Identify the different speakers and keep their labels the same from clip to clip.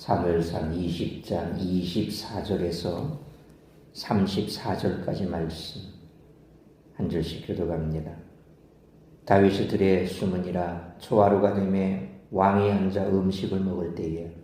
Speaker 1: 사무엘상 20장 24절에서 34절까지 말씀 한 절씩 교독합니다. 다윗이 들에 숨으니라. 초하루가 되매 왕이 앉아 음식을 먹을 때에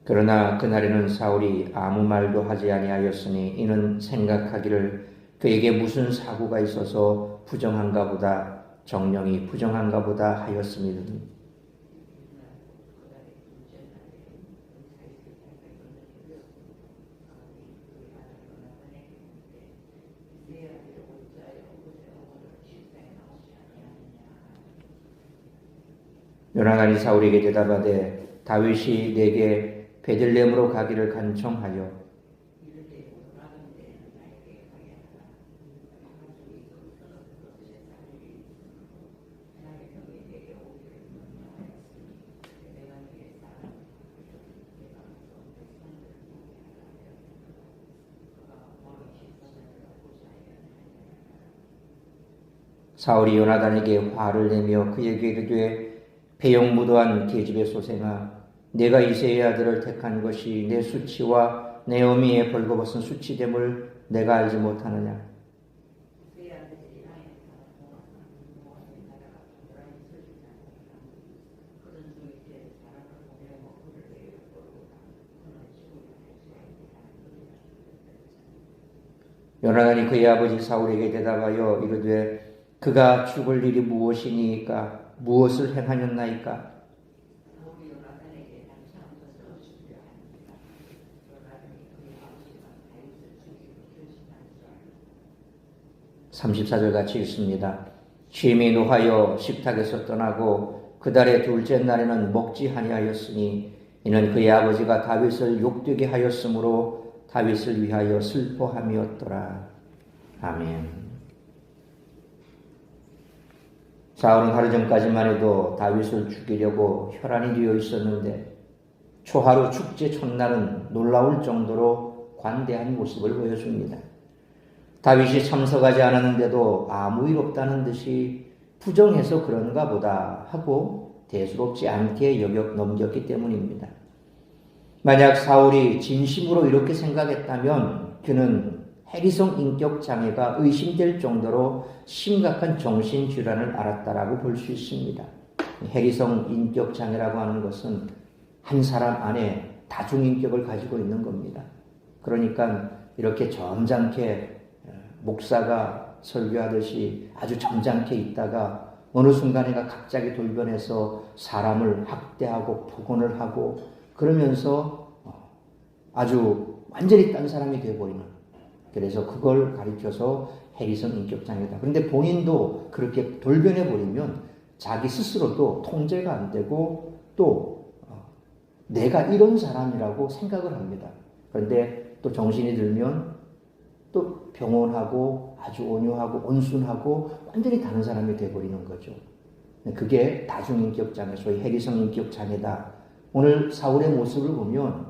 Speaker 1: 그러나 그날에는 사울이 아무 말도 하지 아니하였으니 이는 생각하기를 그에게 무슨 사고가 있어서 부정한가 보다, 정령이 부정한가 보다 하였습니다. 요나단이 사울에게 대답하되 다윗이 내게 베들레헴으로 가기를 간청하여 사울이 요나단에게 화를 내며 그에게 이르되 배영무도한 계집의 소생아, 내가 이새의 아들을 택한 것이 내 수치와 내 어미의 벌거벗은 수치됨을 내가 알지 못하느냐. 요나단이 그의 아버지 사울에게 대답하여 이르되 그가 죽을 일이 무엇이니까? 무엇을 행하였나이까? 34절 같이 읽습니다. 심히 노하여 식탁에서 떠나고 그 달의 둘째 날에는 먹지 아니하였으니 이는 그의 아버지가 다윗을 욕되게 하였으므로 다윗을 위하여 슬퍼함이었더라. 아멘. 사울은 하루 전까지만 해도 다윗을 죽이려고 혈안이 되어 있었는데 초하루 축제 첫날은 놀라울 정도로 관대한 모습을 보여줍니다. 다윗이 참석하지 않았는데도 아무 일 없다는 듯이 부정해서 그런가 보다 하고 대수롭지 않게 넘겼기 때문입니다. 만약 사울이 진심으로 이렇게 생각했다면 그는 해리성 인격 장애가 의심될 정도로 심각한 정신질환을 앓았다라고 볼 수 있습니다. 해리성 인격 장애라고 하는 것은 한 사람 안에 다중인격을 가지고 있는 겁니다. 그러니까 이렇게 점잖게 목사가 설교하듯이 아주 점잖게 있다가 어느 순간에가 갑자기 돌변해서 사람을 학대하고 폭언을 하고 그러면서 아주 완전히 딴 사람이 되어버리는, 그래서 그걸 가리켜서 해리성 인격장애다. 그런데 본인도 그렇게 돌변해버리면 자기 스스로도 통제가 안 되고 또 내가 이런 사람이라고 생각을 합니다. 그런데 또 정신이 들면 또 평온하고 아주 온유하고 온순하고 완전히 다른 사람이 되어버리는 거죠. 그게 다중인격장애, 소위 해리성 인격장애다. 오늘 사울의 모습을 보면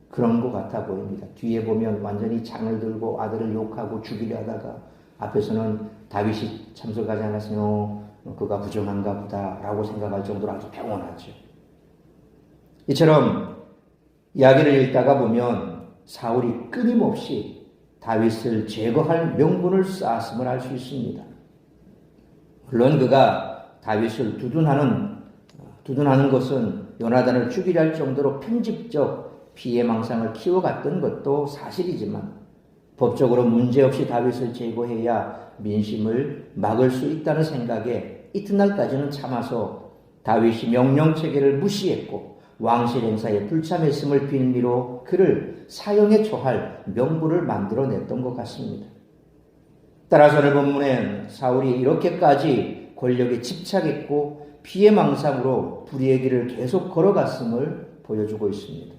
Speaker 1: 그런 것 같아 보입니다. 뒤에 보면 완전히 창을 들고 아들을 욕하고 죽이려 하다가 앞에서는 다윗이 참석하지 않았으며 그가 부정한가 보다 라고 생각할 정도로 아주 평온하죠. 이처럼 이야기를 읽다가 보면 사울이 끊임없이 다윗을 제거할 명분을 쌓았음을 알 수 있습니다. 물론 그가 다윗을 두둔하는 것은 요나단을 죽이려 할 정도로 편집적 피해망상을 키워갔던 것도 사실이지만 법적으로 문제없이 다윗을 제거해야 민심을 막을 수 있다는 생각에 이튿날까지는 참아서 다윗이 명령체계를 무시했고 왕실 행사에 불참했음을 빌미로 그를 사형에 처할 명분을 만들어냈던 것 같습니다. 따라서 오늘 본문엔 사울이 이렇게까지 권력에 집착했고 피해망상으로 불의의 길을 계속 걸어갔음을 보여주고 있습니다.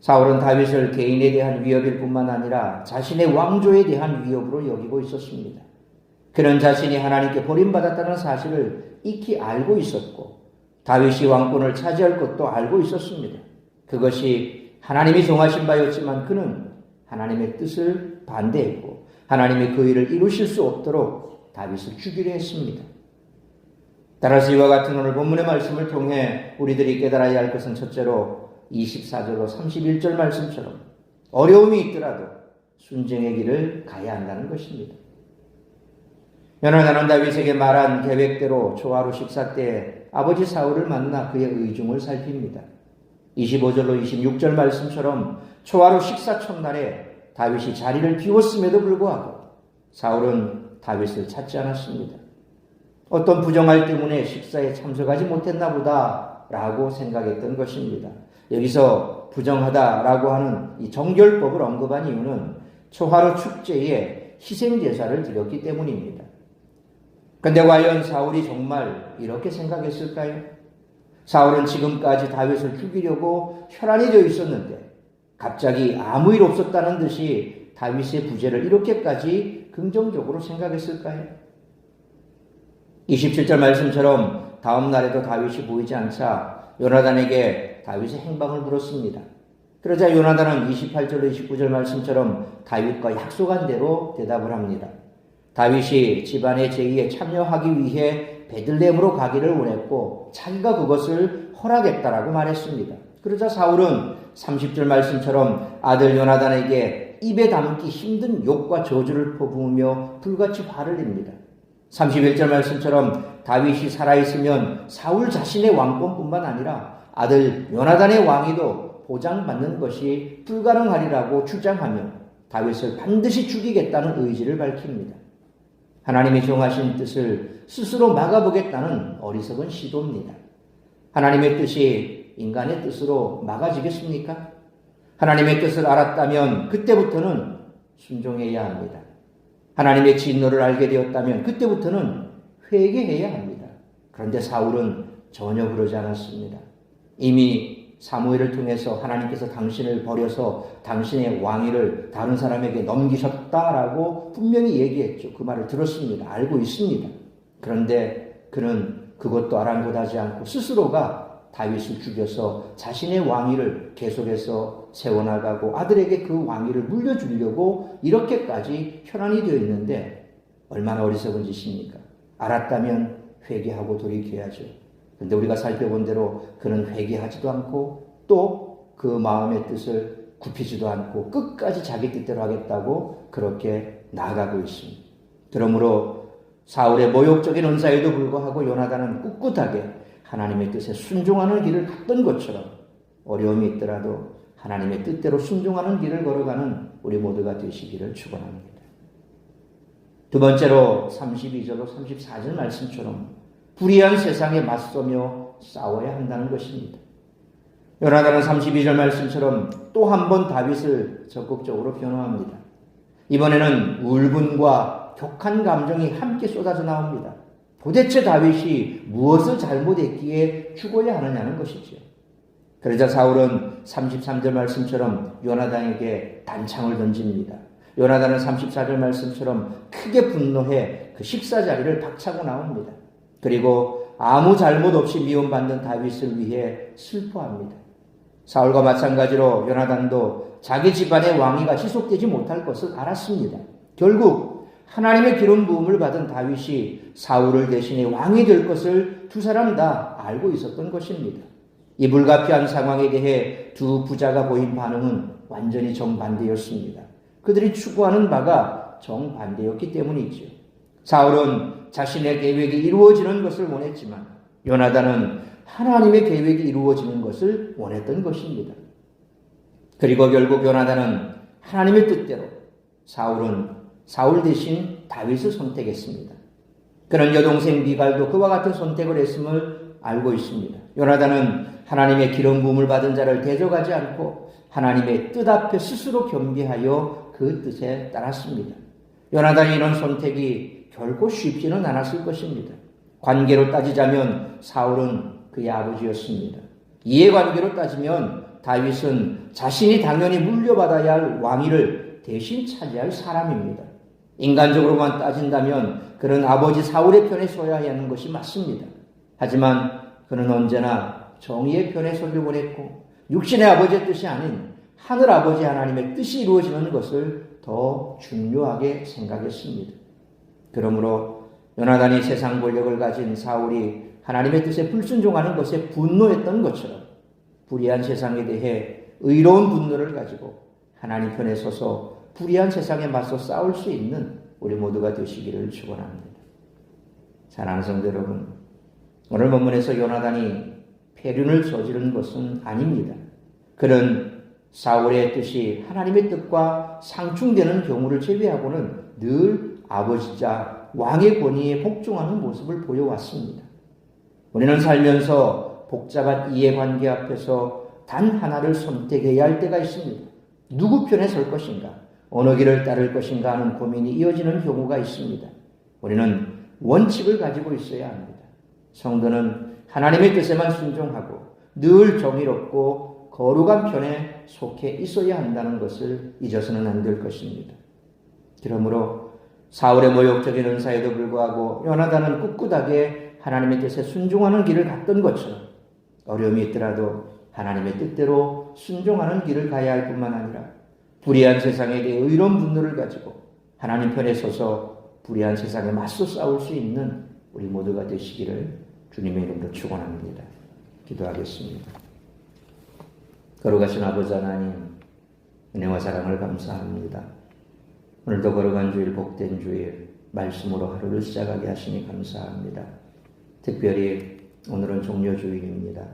Speaker 1: 사울은 다윗을 개인에 대한 위협일 뿐만 아니라 자신의 왕조에 대한 위협으로 여기고 있었습니다. 그는 자신이 하나님께 버림받았다는 사실을 익히 알고 있었고 다윗이 왕권을 차지할 것도 알고 있었습니다. 그것이 하나님이 정하신 바였지만 그는 하나님의 뜻을 반대했고 하나님의 그 일을 이루실 수 없도록 다윗을 죽이려 했습니다. 따라서 이와 같은 오늘 본문의 말씀을 통해 우리들이 깨달아야 할 것은 첫째로 24절로 31절 말씀처럼 어려움이 있더라도 순종의 길을 가야 한다는 것입니다. 요나단은 다윗에게 말한 계획대로 초하루 식사 때 아버지 사울을 만나 그의 의중을 살핍니다. 25절로 26절 말씀처럼 초하루 식사 첫날에 다윗이 자리를 비웠음에도 불구하고 사울은 다윗을 찾지 않았습니다. 어떤 부정할 때문에 식사에 참석하지 못했나 보다라고 생각했던 것입니다. 여기서 부정하다라고 하는 이 정결법을 언급한 이유는 초하루 축제에 희생제사를 드렸기 때문입니다. 그런데 과연 사울이 정말 이렇게 생각했을까요? 사울은 지금까지 다윗을 죽이려고 혈안이 되어 있었는데 갑자기 아무 일 없었다는 듯이 다윗의 부재를 이렇게까지 긍정적으로 생각했을까요? 27절 말씀처럼 다음 날에도 다윗이 보이지 않자 요나단에게 다윗의 행방을 물었습니다. 그러자 요나단은 28절로 29절 말씀처럼 다윗과 약속한 대로 대답을 합니다. 다윗이 집안의 제의에 참여하기 위해 베들레헴으로 가기를 원했고 자기가 그것을 허락했다라고 말했습니다. 그러자 사울은 30절 말씀처럼 아들 요나단에게 입에 담기 힘든 욕과 저주를 퍼부으며 불같이 화를 냅니다. 31절 말씀처럼 다윗이 살아있으면 사울 자신의 왕권뿐만 아니라 아들 요나단의 왕위도 보장받는 것이 불가능하리라고 주장하며 다윗을 반드시 죽이겠다는 의지를 밝힙니다. 하나님이 정하신 뜻을 스스로 막아보겠다는 어리석은 시도입니다. 하나님의 뜻이 인간의 뜻으로 막아지겠습니까? 하나님의 뜻을 알았다면 그때부터는 순종해야 합니다. 하나님의 진노를 알게 되었다면 그때부터는 회개해야 합니다. 그런데 사울은 전혀 그러지 않았습니다. 이미 사무엘을 통해서 하나님께서 당신을 버려서 당신의 왕위를 다른 사람에게 넘기셨다라고 분명히 얘기했죠. 그 말을 들었습니다. 알고 있습니다. 그런데 그는 그것도 아랑곳하지 않고 스스로가 다윗을 죽여서 자신의 왕위를 계속해서 세워나가고 아들에게 그 왕위를 물려주려고 이렇게까지 혈안이 되어 있는데 얼마나 어리석은 짓입니까? 알았다면 회개하고 돌이켜야죠. 그런데 우리가 살펴본 대로 그는 회개하지도 않고 또 그 마음의 뜻을 굽히지도 않고 끝까지 자기 뜻대로 하겠다고 그렇게 나아가고 있습니다. 그러므로 사울의 모욕적인 은사에도 불구하고 요나단은 꿋꿋하게 하나님의 뜻에 순종하는 길을 갔던 것처럼 어려움이 있더라도 하나님의 뜻대로 순종하는 길을 걸어가는 우리 모두가 되시기를 축원합니다. 두 번째로 32절로 34절 말씀처럼 불의한 세상에 맞서며 싸워야 한다는 것입니다. 요나단은 32절 말씀처럼 또 한 번 다윗을 적극적으로 변호합니다. 이번에는 울분과 격한 감정이 함께 쏟아져 나옵니다. 도대체 다윗이 무엇을 잘못했기에 죽어야 하느냐는 것이죠. 그러자 사울은 33절 말씀처럼 요나단에게 단창을 던집니다. 요나단은 34절 말씀처럼 크게 분노해 그 식사 자리를 박차고 나옵니다. 그리고 아무 잘못 없이 미움받는 다윗을 위해 슬퍼합니다. 사울과 마찬가지로 요나단도 자기 집안의 왕위가 지속되지 못할 것을 알았습니다. 결국 하나님의 기름 부음을 받은 다윗이 사울을 대신해 왕이 될 것을 두 사람 다 알고 있었던 것입니다. 이 불가피한 상황에 대해 두 부자가 보인 반응은 완전히 정반대였습니다. 그들이 추구하는 바가 정반대였기 때문이죠. 사울은 자신의 계획이 이루어지는 것을 원했지만 요나단은 하나님의 계획이 이루어지는 것을 원했던 것입니다. 그리고 결국 요나단은 하나님의 뜻대로 사울 대신 다윗을 선택했습니다. 그런 여동생 미갈도 그와 같은 선택을 했음을 알고 있습니다. 요나단은 하나님의 기름 부음을 받은 자를 대적하지 않고 하나님의 뜻 앞에 스스로 겸비하여 그 뜻에 따랐습니다. 요나단의 이런 선택이 결코 쉽지는 않았을 것입니다. 관계로 따지자면 사울은 그의 아버지였습니다. 이해관계로 따지면 다윗은 자신이 당연히 물려받아야 할 왕위를 대신 차지할 사람입니다. 인간적으로만 따진다면 그는 아버지 사울의 편에 서야 하는 것이 맞습니다. 하지만 그는 언제나 정의의 편에 서길 원했고 육신의 아버지의 뜻이 아닌 하늘 아버지 하나님의 뜻이 이루어지는 것을 더 중요하게 생각했습니다. 그러므로 요나단이 세상 권력을 가진 사울이 하나님의 뜻에 불순종하는 것에 분노했던 것처럼 불의한 세상에 대해 의로운 분노를 가지고 하나님 편에 서서 불의한 세상에 맞서 싸울 수 있는 우리 모두가 되시기를 축원합니다. 사랑하는 성도 여러분, 오늘 본문에서 요나단이 폐륜을 저지른 것은 아닙니다. 그는 사울의 뜻이 하나님의 뜻과 상충되는 경우를 제외하고는 늘 아버지자 왕의 권위에 복종하는 모습을 보여왔습니다. 우리는 살면서 복잡한 이해관계 앞에서 단 하나를 선택해야 할 때가 있습니다. 누구 편에 설 것인가, 어느 길을 따를 것인가 하는 고민이 이어지는 경우가 있습니다. 우리는 원칙을 가지고 있어야 합니다. 성도는 하나님의 뜻에만 순종하고 늘 정의롭고 거룩한 편에 속해 있어야 한다는 것을 잊어서는 안 될 것입니다. 그러므로 사울의 모욕적인 은사에도 불구하고 요나단은 꿋꿋하게 하나님의 뜻에 순종하는 길을 갔던 것처럼 어려움이 있더라도 하나님의 뜻대로 순종하는 길을 가야 할 뿐만 아니라 불의한 세상에 대해 의로운 분노를 가지고 하나님 편에 서서 불의한 세상에 맞서 싸울 수 있는 우리 모두가 되시기를 주님의 이름으로 축원합니다. 기도하겠습니다. 거룩하신 아버지 하나님, 은혜와 사랑을 감사합니다. 오늘도 거룩한 주일, 복된 주일, 말씀으로 하루를 시작하게 하시니 감사합니다. 특별히 오늘은 종려주일입니다.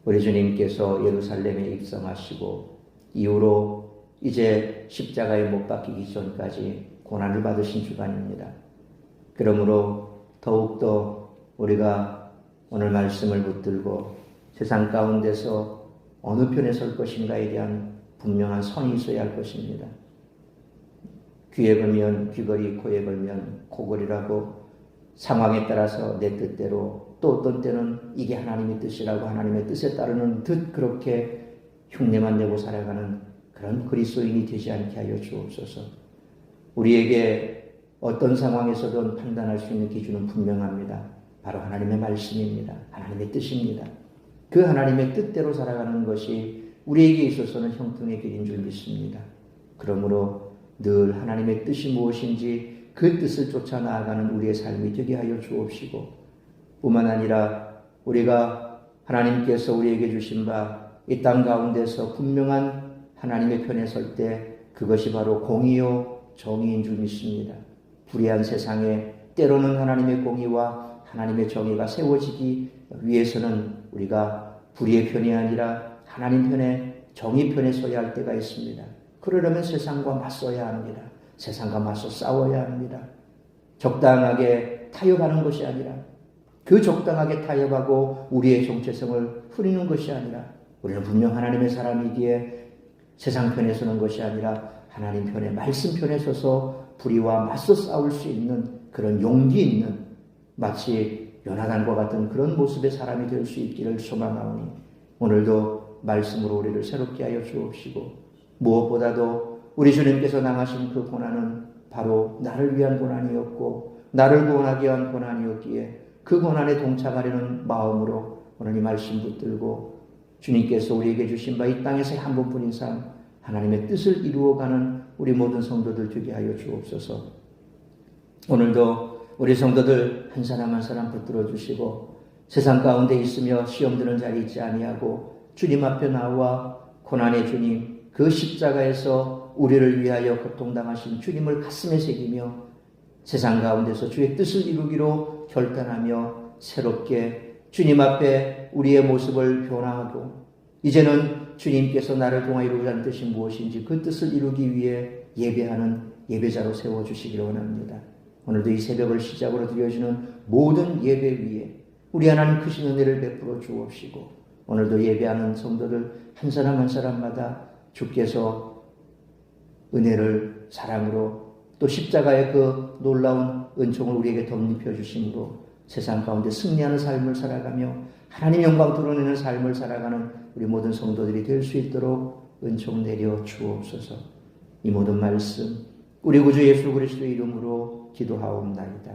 Speaker 1: 우리 주님께서 예루살렘에 입성하시고 이후로 이제 십자가에 못 박히기 전까지 고난을 받으신 주간입니다. 그러므로 더욱더 우리가 오늘 말씀을 붙들고 세상 가운데서 어느 편에 설 것인가에 대한 분명한 선이 있어야 할 것입니다. 귀에 걸면 귀걸이, 코에 걸면 코걸이라고 상황에 따라서 내 뜻대로, 또 어떤 때는 이게 하나님의 뜻이라고 하나님의 뜻에 따르는 듯 그렇게 흉내만 내고 살아가는 그런 그리스도인이 되지 않게 하여 주옵소서. 우리에게 어떤 상황에서든 판단할 수 있는 기준은 분명합니다. 바로 하나님의 말씀입니다. 하나님의 뜻입니다. 그 하나님의 뜻대로 살아가는 것이 우리에게 있어서는 형통의 길인 줄 믿습니다. 그러므로 늘 하나님의 뜻이 무엇인지 그 뜻을 쫓아 나아가는 우리의 삶이 되게 하여 주옵시고, 뿐만 아니라 우리가 하나님께서 우리에게 주신 바 이 땅 가운데서 분명한 하나님의 편에 설 때 그것이 바로 공의요 정의인 줄 믿습니다. 불의한 세상에 때로는 하나님의 공의와 하나님의 정의가 세워지기 위해서는 우리가 불의의 편이 아니라 하나님 편에, 정의 편에 서야 할 때가 있습니다. 그러려면 세상과 맞서야 합니다. 세상과 맞서 싸워야 합니다. 적당하게 타협하는 것이 아니라, 그 적당하게 타협하고 우리의 정체성을 흐리는 것이 아니라, 우리는 분명 하나님의 사람이기에 세상 편에 서는 것이 아니라 하나님 편에, 말씀 편에 서서 불의와 맞서 싸울 수 있는 그런 용기 있는, 마치 요나단과 같은 그런 모습의 사람이 될 수 있기를 소망하오니 오늘도 말씀으로 우리를 새롭게 하여 주옵시고, 무엇보다도 우리 주님께서 당하신 그 고난은 바로 나를 위한 고난이었고 나를 구원하기 위한 고난이었기에 그 고난에 동참하려는 마음으로 오늘 이 말씀 붙들고 주님께서 우리에게 주신 바 이 땅에서 한 번뿐인 삶, 하나님의 뜻을 이루어가는 우리 모든 성도들 되게 하여 주옵소서. 오늘도 우리 성도들 한 사람 한 사람 붙들어 주시고, 세상 가운데 있으며 시험 드는 자리 있지 아니하고 주님 앞에 나와 고난의 주님, 그 십자가에서 우리를 위하여 고통당하신 주님을 가슴에 새기며 세상 가운데서 주의 뜻을 이루기로 결단하며 새롭게 주님 앞에 우리의 모습을 변화하고, 이제는 주님께서 나를 통하여 이루고자 하는 뜻이 무엇인지 그 뜻을 이루기 위해 예배하는 예배자로 세워주시기를 원합니다. 오늘도 이 새벽을 시작으로 드려지는 모든 예배 위에 우리 하나님 크신 은혜를 베풀어 주옵시고, 오늘도 예배하는 성도들 한 사람 한 사람마다 주께서 은혜를, 사랑으로 또 십자가의 그 놀라운 은총을 우리에게 덧입혀 주심으로 세상 가운데 승리하는 삶을 살아가며 하나님 영광 드러내는 삶을 살아가는 우리 모든 성도들이 될 수 있도록 은총 내려 주옵소서. 이 모든 말씀 우리 구주 예수 그리스도의 이름으로 기도하옵나이다.